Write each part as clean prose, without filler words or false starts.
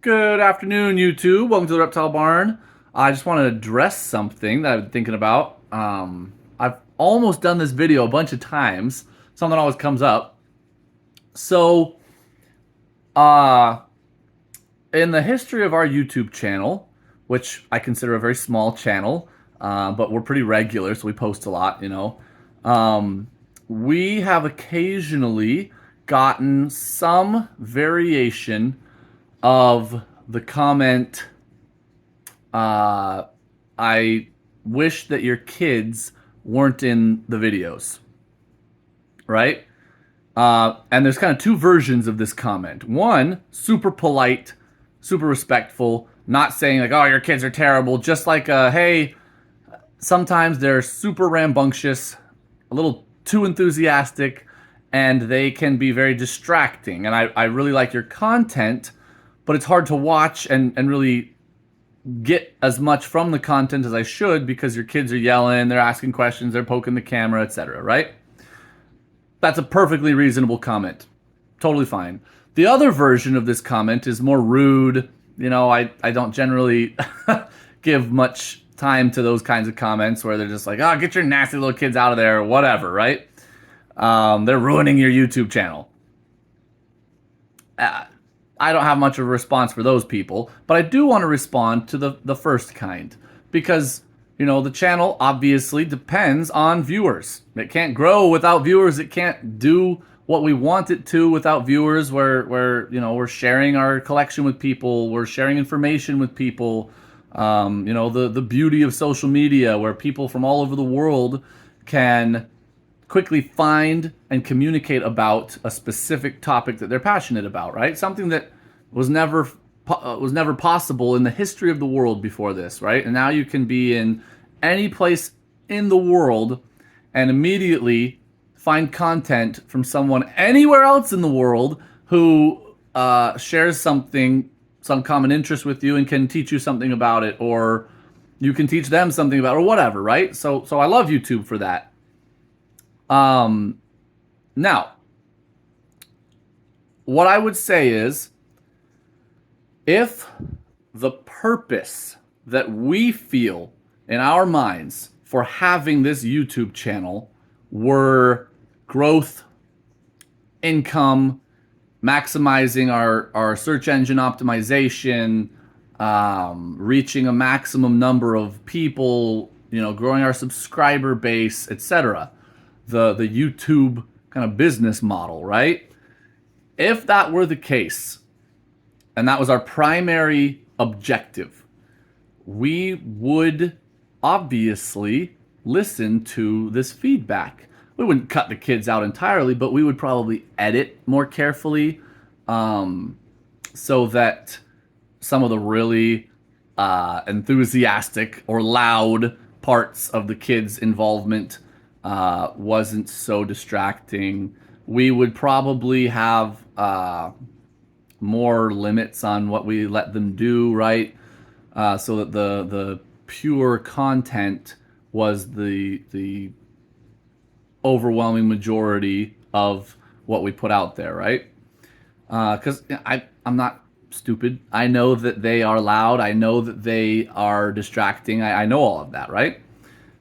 Good afternoon, YouTube. Welcome to the Reptile Barn. I just want to address something that I've been thinking about. I've almost done this video a bunch of times. Something always comes up. So, in the history of our YouTube channel, which I consider a very small channel, but we're pretty regular, so we post a lot, we have occasionally gotten some variation of the comment, I wish that your kids weren't in the videos, right? And there's kind of two versions of this comment. One, super polite, super respectful, not saying like, oh, your kids are terrible, just like, hey, sometimes they're super rambunctious, a little too enthusiastic, and they can be very distracting. And I really like your content, but it's hard to watch and really get as much from the content as I should because your kids are yelling, they're asking questions, they're poking the camera, etc., right? That's a perfectly reasonable comment. Totally fine. The other version of this comment is more rude. I don't generally give much time to those kinds of comments where they're just like, oh, get your nasty little kids out of there, or whatever, right? They're ruining your YouTube channel. I don't have much of a response for those people, but I do want to respond to the first kind because, the channel obviously depends on viewers. It can't grow without viewers. It can't do what we want it to without viewers. We're sharing our collection with people. We're sharing information with people. The beauty of social media where people from all over the world can quickly find and communicate about a specific topic that they're passionate about, right? Something that was never possible in the history of the world before this, right? And now you can be in any place in the world and immediately find content from someone anywhere else in the world who shares some common interest with you and can teach you something about it, or you can teach them something about it, or whatever, right? So I love YouTube for that. Now, what I would say is, if the purpose that we feel in our minds for having this YouTube channel were growth, income, maximizing our search engine optimization, reaching a maximum number of people, growing our subscriber base, etc., the YouTube kind of business model, right? If that were the case, and that was our primary objective, we would obviously listen to this feedback. We wouldn't cut the kids out entirely, but we would probably edit more carefully, so that some of the really enthusiastic or loud parts of the kids' involvement wasn't so distracting. We would probably have more limits on what we let them do, right? So that the pure content was the overwhelming majority of what we put out there, right? Because I'm not stupid. I know that they are loud. I know that they are distracting. I know all of that, right?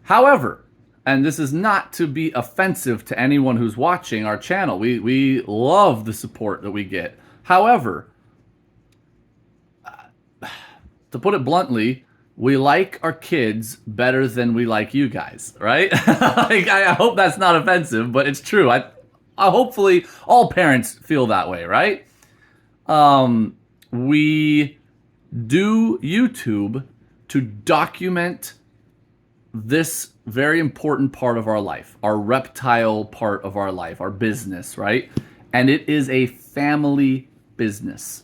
However, and this is not to be offensive to anyone who's watching our channel. We love the support that we get. However, to put it bluntly, we like our kids better than we like you guys, right? I hope that's not offensive, but it's true. I hopefully all parents feel that way, right? We do YouTube to document this very important part of our life, our reptile part of our life, our business, right? And it is a family business.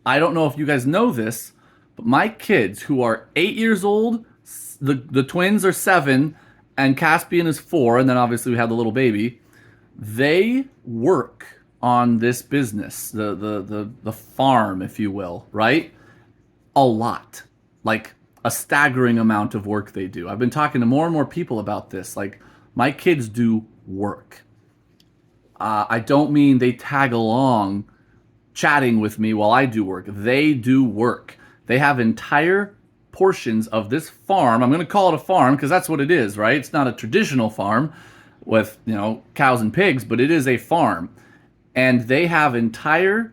I don't know if you guys know this, but my kids, who are 8 years old, the twins are 7, and Caspian is 4, and then obviously we have the little baby, they work on this business, the farm, if you will, right? A lot. Like a staggering amount of work they do. I've been talking to more and more people about this. Like, my kids do work. I don't mean they tag along chatting with me while I do work. They do work. They have entire portions of this farm. I'm going to call it a farm because that's what it is, right? It's not a traditional farm with, cows and pigs, but it is a farm. And they have entire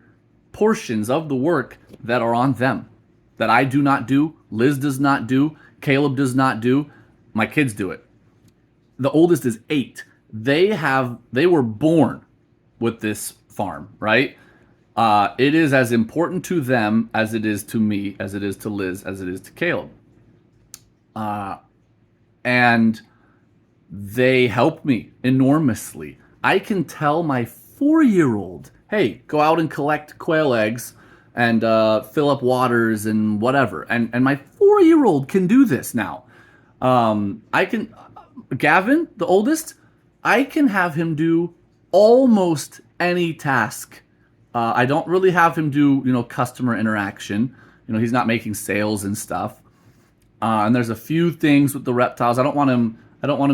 portions of the work that are on them that I do not do, Liz does not do, Caleb does not do, my kids do it. The oldest is 8. They were born with this farm, right? It is as important to them as it is to me, as it is to Liz, as it is to Caleb. And they help me enormously. I can tell my 4-year-old, hey, go out and collect quail eggs and fill up waters and whatever. And my 4-year-old can do this now. Gavin, the oldest, I can have him do almost any task. I don't really have him do, customer interaction. He's not making sales and stuff. And there's a few things with the reptiles. I don't want him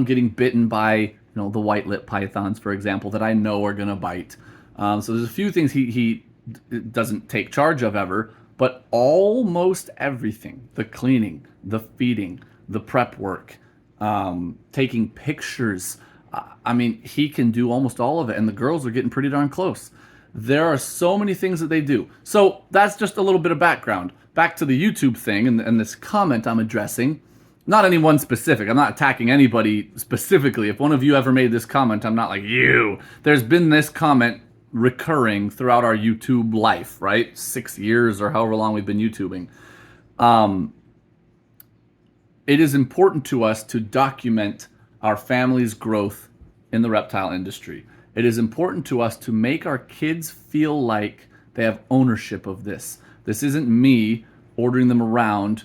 getting bitten by, the white-lipped pythons, for example, that I know are going to bite. So there's a few things he doesn't take charge of ever, but almost everything, the cleaning, the feeding, the prep work, taking pictures. He can do almost all of it, and the girls are getting pretty darn close. There are so many things that they do. So that's just a little bit of background. Back to the YouTube thing and this comment I'm addressing. Not anyone specific. I'm not attacking anybody specifically. If one of you ever made this comment, I'm not like, you. There's been this comment recurring throughout our YouTube life, right? 6 years or however long we've been YouTubing. It is important to us to document our family's growth in the reptile industry. It is important to us to make our kids feel like they have ownership of this. This isn't me ordering them around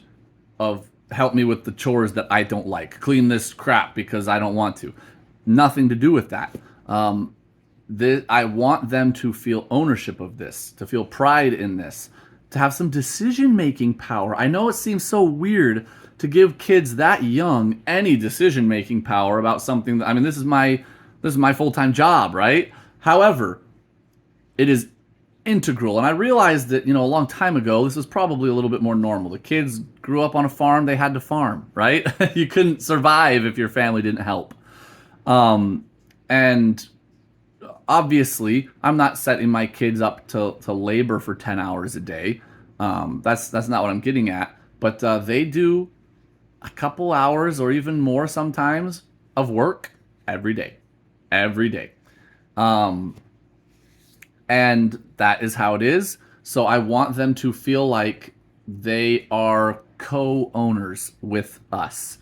of help me with the chores that I don't like. Clean this crap because I don't want to. Nothing to do with that. I want them to feel ownership of this, to feel pride in this, to have some decision-making power. I know it seems so weird to give kids that young any decision-making power about something that, this is my full-time job, right? However, it is integral. And I realized that, a long time ago, this was probably a little bit more normal. The kids grew up on a farm, they had to farm, right? You couldn't survive if your family didn't help. And obviously, I'm not setting my kids up to labor for 10 hours a day. That's not what I'm getting at. But they do a couple hours or even more sometimes of work every day. Every day. And that is how it is. So I want them to feel like they are co-owners with us,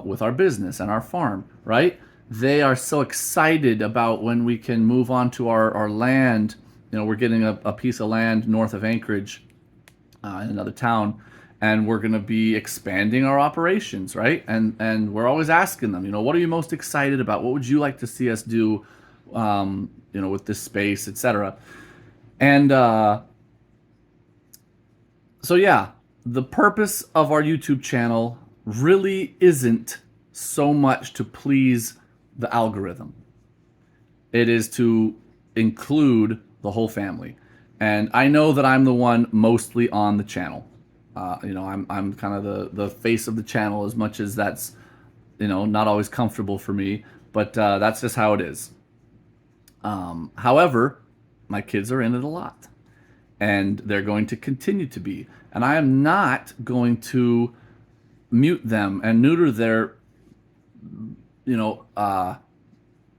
with our business and our farm, right? They are so excited about when we can move on to our land. We're getting a piece of land north of Anchorage in another town, and we're going to be expanding our operations, right? And we're always asking them, what are you most excited about? What would you like to see us do, with this space, etc. And so yeah, the purpose of our YouTube channel really isn't so much to please the algorithm. It is to include the whole family. And I know that I'm the one mostly on the channel. I'm kind of the face of the channel, as much as that's, not always comfortable for me, but that's just how it is. However, my kids are in it a lot, and they're going to continue to be. And I am not going to mute them and neuter their,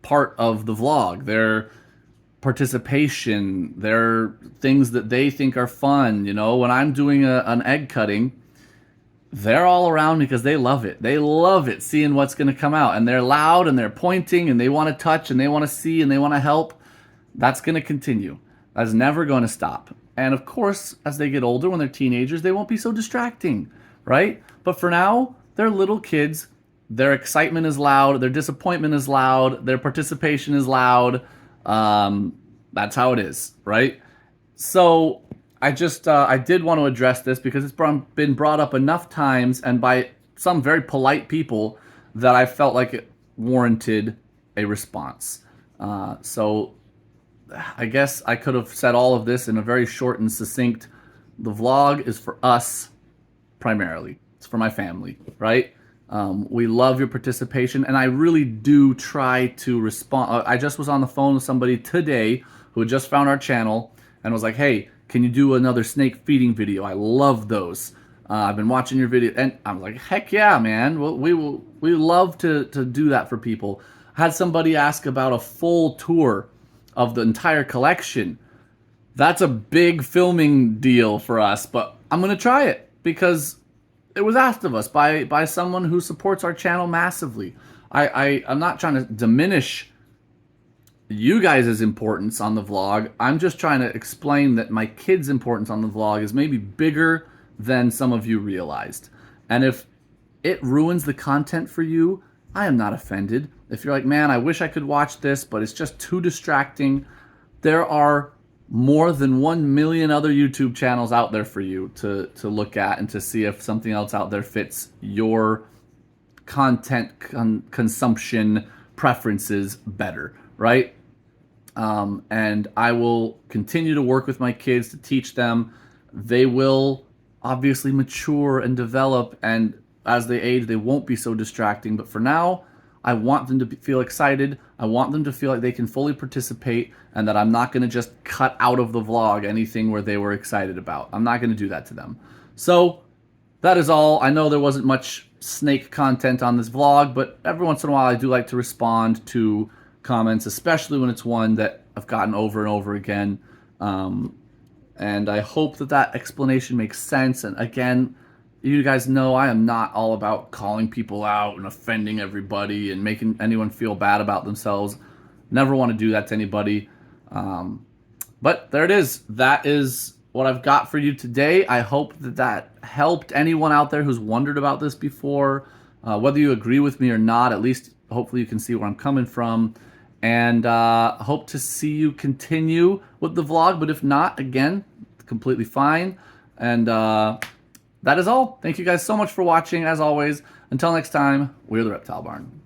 part of the vlog, their participation, their things that they think are fun. When I'm doing an egg cutting, they're all around me because they love it. They love it, seeing what's going to come out. And they're loud and they're pointing and they want to touch and they want to see and they want to help. That's going to continue. That's never going to stop. And of course, as they get older, when they're teenagers, they won't be so distracting, right? But for now, they're little kids. Their excitement is loud. Their disappointment is loud. Their participation is loud. That's how it is, right? So I did want to address this because it's been brought up enough times and by some very polite people that I felt like it warranted a response. So I guess I could have said all of this in a very short and succinct. The vlog is for us primarily. It's for my family, right? We love your participation, and I really do try to respond. I just was on the phone with somebody today who had just found our channel and was like, hey, can you do another snake feeding video? I love those. I've been watching your video, and I'm like, heck yeah, man. We love to do that for people. I had somebody ask about a full tour of the entire collection. That's a big filming deal for us, but I'm gonna try it because it was asked of us by someone who supports our channel massively. I'm not trying to diminish you guys' importance on the vlog. I'm just trying to explain that my kids' importance on the vlog is maybe bigger than some of you realized. And if it ruins the content for you, I am not offended. If you're like, man, I wish I could watch this, but it's just too distracting, there are more than 1 million other YouTube channels out there for you to look at and to see if something else out there fits your content consumption preferences better, right? And I will continue to work with my kids to teach them. They will obviously mature and develop, and as they age, they won't be so distracting. But for now, I want them to feel excited. I want them to feel like they can fully participate, and that I'm not going to just cut out of the vlog anything where they were excited about. I'm not going to do that to them. So that is all. I know there wasn't much snake content on this vlog, but every once in a while I do like to respond to comments, especially when it's one that I've gotten over and over again. And I hope that that explanation makes sense. And again, you guys know I am not all about calling people out and offending everybody and making anyone feel bad about themselves. Never want to do that to anybody. But there it is. That is what I've got for you today. I hope that that helped anyone out there who's wondered about this before. Whether you agree with me or not, at least hopefully you can see where I'm coming from. And hope to see you continue with the vlog. But if not, again, completely fine. And that is all. Thank you guys so much for watching. As always, until next time, we're the Reptile Barn.